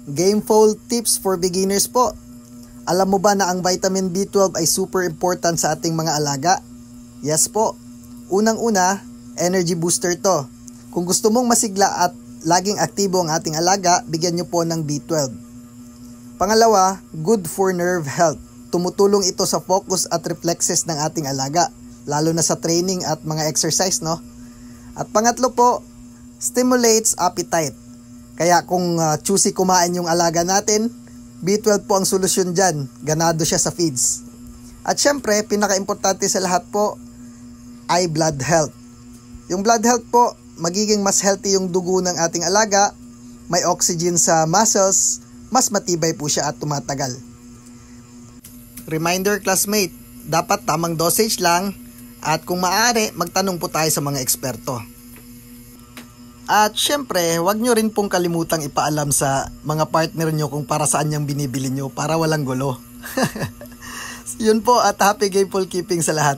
Gameful tips for beginners po. Alam mo ba na ang vitamin B12 ay super important sa ating mga alaga? Yes po. Unang-una, energy booster to. Kung gusto mong masigla at laging aktibo ang ating alaga, bigyan nyo po ng B12. Pangalawa, good for nerve health. Tumutulong ito sa focus at reflexes ng ating alaga, lalo na sa training at mga exercise, no? At pangatlo po, stimulates appetite. Kaya kung choosy kumain yung alaga natin, B12 po ang solusyon dyan. Ganado siya sa feeds. At syempre, pinaka-importante sa lahat po ay blood health. Yung blood health po, magiging mas healthy yung dugo ng ating alaga, may oxygen sa muscles, mas matibay po siya at tumatagal. Reminder classmate, dapat tamang dosage lang at kung maaari, magtanong po tayo sa mga eksperto. At syempre, huwag nyo rin pong kalimutang ipaalam sa mga partner nyo kung para saan yung binibili nyo para walang gulo. Yun po at happy gameful keeping sa lahat.